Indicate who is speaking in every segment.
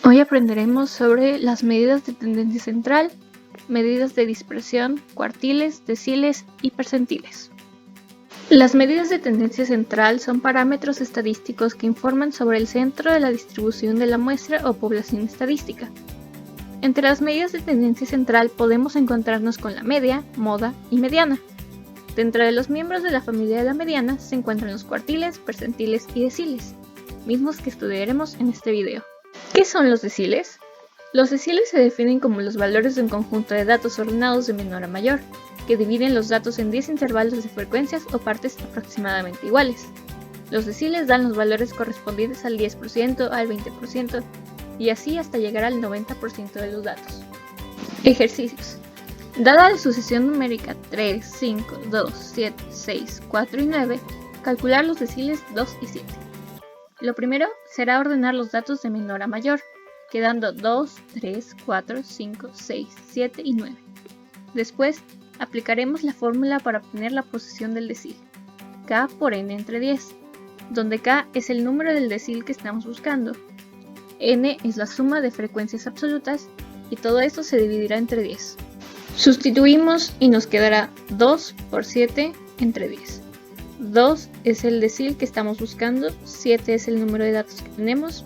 Speaker 1: Hoy aprenderemos sobre las medidas de tendencia central, medidas de dispersión, cuartiles, deciles y percentiles. Las medidas de tendencia central son parámetros estadísticos que informan sobre el centro de la distribución de la muestra o población estadística. Entre las medidas de tendencia central podemos encontrarnos con la media, moda y mediana. Dentro de los miembros de la familia de la mediana se encuentran los cuartiles, percentiles y deciles, mismos que estudiaremos en este video. ¿Qué son los deciles? Los deciles se definen como los valores de un conjunto de datos ordenados de menor a mayor, que dividen los datos en 10 intervalos de frecuencias o partes aproximadamente iguales. Los deciles dan los valores correspondientes al 10%, al 20% y así hasta llegar al 90% de los datos. Ejercicios. Dada la sucesión numérica 3, 5, 2, 7, 6, 4 y 9, calcular los deciles 2 y 7. Lo primero será ordenar los datos de menor a mayor, quedando 2, 3, 4, 5, 6, 7 y 9. Después, aplicaremos la fórmula para obtener la posición del decil, k por n entre 10, donde k es el número del decil que estamos buscando, n es la suma de frecuencias absolutas y todo esto se dividirá entre 10. Sustituimos y nos quedará 2 por 7 entre 10. 2 es el decil que estamos buscando, 7 es el número de datos que tenemos,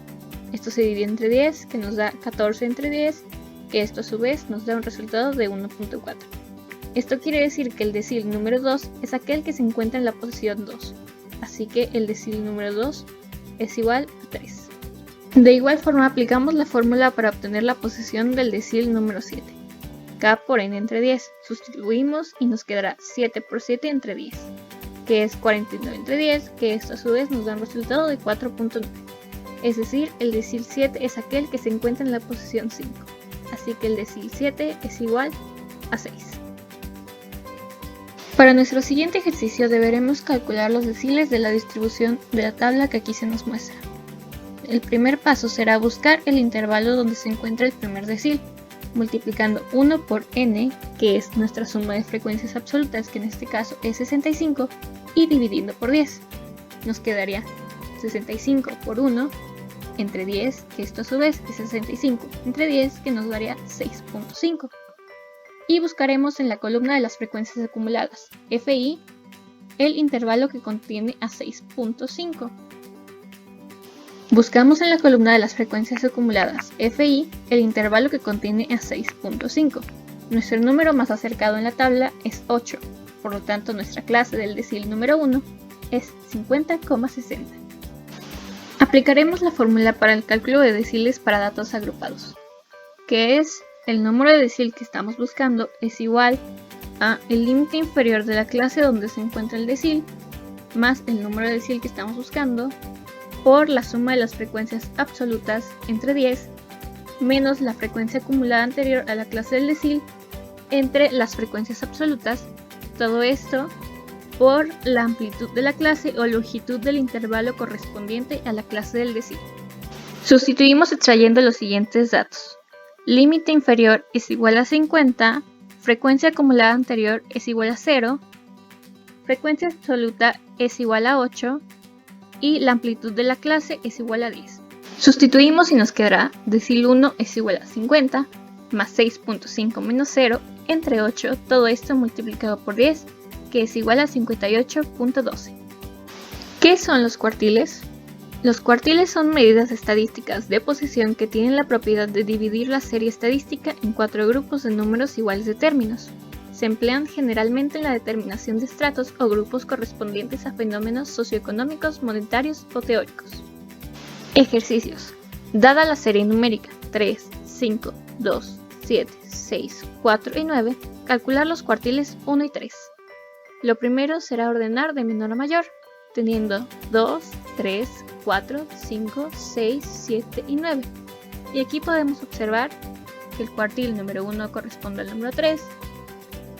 Speaker 1: esto se divide entre 10 que nos da 14 entre 10, que esto a su vez nos da un resultado de 1.4. Esto quiere decir que el decil número 2 es aquel que se encuentra en la posición 2, así que el decil número 2 es igual a 3. De igual forma aplicamos la fórmula para obtener la posición del decil número 7, k por n entre 10, sustituimos y nos quedará 7 por 7 entre 10. Que es 49 entre 10, que esto a su vez nos da un resultado de 4.9. Es decir, el decil 7 es aquel que se encuentra en la posición 5. Así que el decil 7 es igual a 6. Para nuestro siguiente ejercicio deberemos calcular los deciles de la distribución de la tabla que aquí se nos muestra. El primer paso será buscar el intervalo donde se encuentra el primer decil, multiplicando 1 por n, que es nuestra suma de frecuencias absolutas, que en este caso es 65, y dividiendo por 10. Nos quedaría 65 por 1 entre 10, que esto a su vez es 65 entre 10, que nos daría 6.5. Y buscaremos en la columna de las frecuencias acumuladas, FI, el intervalo que contiene a 6.5. Buscamos en la columna de las frecuencias acumuladas, FI, el intervalo que contiene a 6.5. Nuestro número más acercado en la tabla es 8, por lo tanto nuestra clase del decil número 1 es 50,60. Aplicaremos la fórmula para el cálculo de deciles para datos agrupados, que es el número de decil que estamos buscando es igual a el límite inferior de la clase donde se encuentra el decil, más el número de decil que estamos buscando, por la suma de las frecuencias absolutas entre 10, menos la frecuencia acumulada anterior a la clase del decil entre las frecuencias absolutas, todo esto por la amplitud de la clase o longitud del intervalo correspondiente a la clase del decil. Sustituimos extrayendo los siguientes datos. Límite inferior es igual a 50, frecuencia acumulada anterior es igual a 0, frecuencia absoluta es igual a 8, y la amplitud de la clase es igual a 10. Sustituimos y nos quedará decil 1 es igual a 50 más 6.5 menos 0 entre 8, todo esto multiplicado por 10, que es igual a 58.12. ¿Qué son los cuartiles? Los cuartiles son medidas estadísticas de posición que tienen la propiedad de dividir la serie estadística en 4 grupos de números iguales de términos. Se emplean generalmente en la determinación de estratos o grupos correspondientes a fenómenos socioeconómicos, monetarios o teóricos. Ejercicios. Dada la serie numérica 3, 5, 2, 7, 6, 4 y 9, calcular los cuartiles 1 y 3. Lo primero será ordenar de menor a mayor, teniendo 2, 3, 4, 5, 6, 7 y 9. Y aquí podemos observar que el cuartil número 1 corresponde al número 3,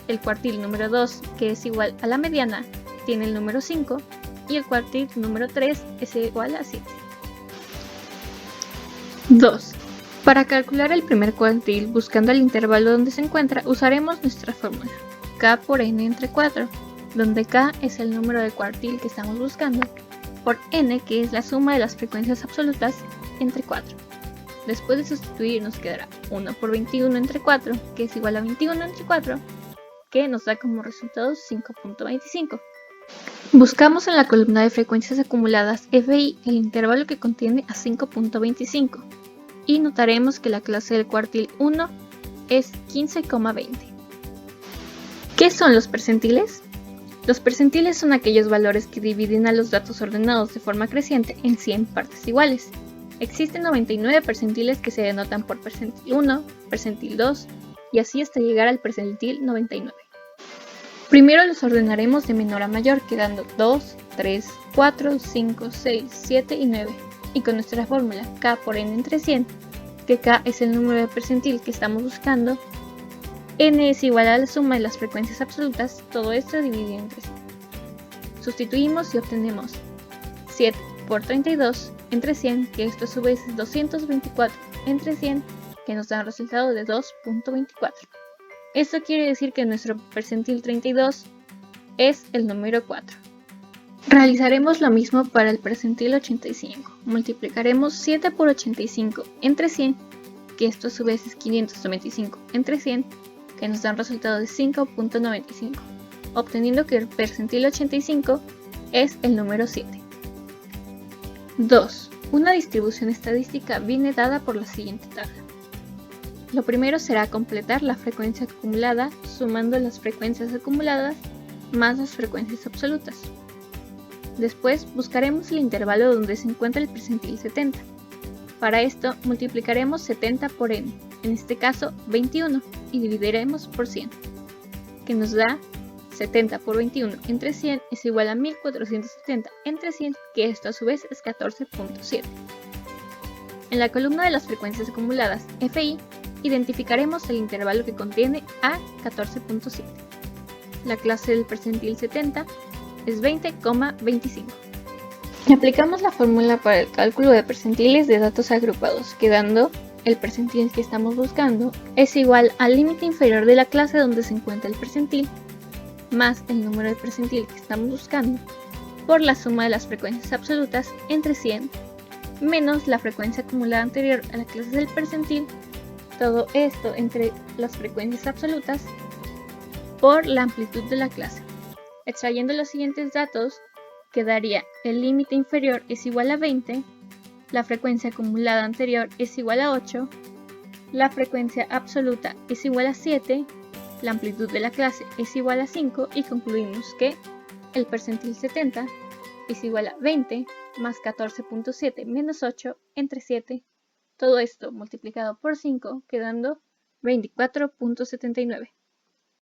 Speaker 1: el cuartil número 2, que es igual a la mediana, tiene el número 5, y el cuartil número 3 es igual a 7. 2. Para calcular el primer cuartil buscando el intervalo donde se encuentra, usaremos nuestra fórmula, k por n entre 4, donde k es el número de cuartil que estamos buscando, por n, que es la suma de las frecuencias absolutas, entre 4. Después de sustituir nos quedará 1 por 21 entre 4, que es igual a 21 entre 4, que nos da como resultado 5.25. Buscamos en la columna de frecuencias acumuladas FI el intervalo que contiene a 5.25 y notaremos que la clase del cuartil 1 es 15,20. ¿Qué son los percentiles? Los percentiles son aquellos valores que dividen a los datos ordenados de forma creciente en 100 partes iguales. Existen 99 percentiles que se denotan por percentil 1, percentil 2 y así hasta llegar al percentil 99. Primero los ordenaremos de menor a mayor, quedando 2, 3, 4, 5, 6, 7 y 9. Y con nuestra fórmula k por n entre 100, que k es el número de percentil que estamos buscando, n es igual a la suma de las frecuencias absolutas, todo esto dividido entre 100. Sustituimos y obtenemos 7 por 32 entre 100, que esto a su vez es 224 entre 100, que nos da un resultado de 2.24. Esto quiere decir que nuestro percentil 32 es el número 4. Realizaremos lo mismo para el percentil 85. Multiplicaremos 7 por 85 entre 100, que esto a su vez es 595 entre 100, que nos da un resultado de 5.95, obteniendo que el percentil 85 es el número 7. 2. Una distribución estadística viene dada por la siguiente tabla. Lo primero será completar la frecuencia acumulada sumando las frecuencias acumuladas más las frecuencias absolutas. Después buscaremos el intervalo donde se encuentra el percentil 70. Para esto multiplicaremos 70 por n, en este caso 21, y dividiremos por 100, que nos da 70 por 21 entre 100 es igual a 1470 entre 100, que esto a su vez es 14.7. En la columna de las frecuencias acumuladas FI, identificaremos el intervalo que contiene a 14.7. La clase del percentil 70 es 20,25. Aplicamos la fórmula para el cálculo de percentiles de datos agrupados, quedando el percentil que estamos buscando es igual al límite inferior de la clase donde se encuentra el percentil, más el número de percentil que estamos buscando, por la suma de las frecuencias absolutas entre 100, menos la frecuencia acumulada anterior a la clase del percentil, todo esto entre las frecuencias absolutas, por la amplitud de la clase. Extrayendo los siguientes datos, quedaría el límite inferior es igual a 20, la frecuencia acumulada anterior es igual a 8, la frecuencia absoluta es igual a 7, la amplitud de la clase es igual a 5 y concluimos que el percentil 70 es igual a 20 más 14.7 menos 8 entre 7, todo esto multiplicado por 5 quedando 24.79.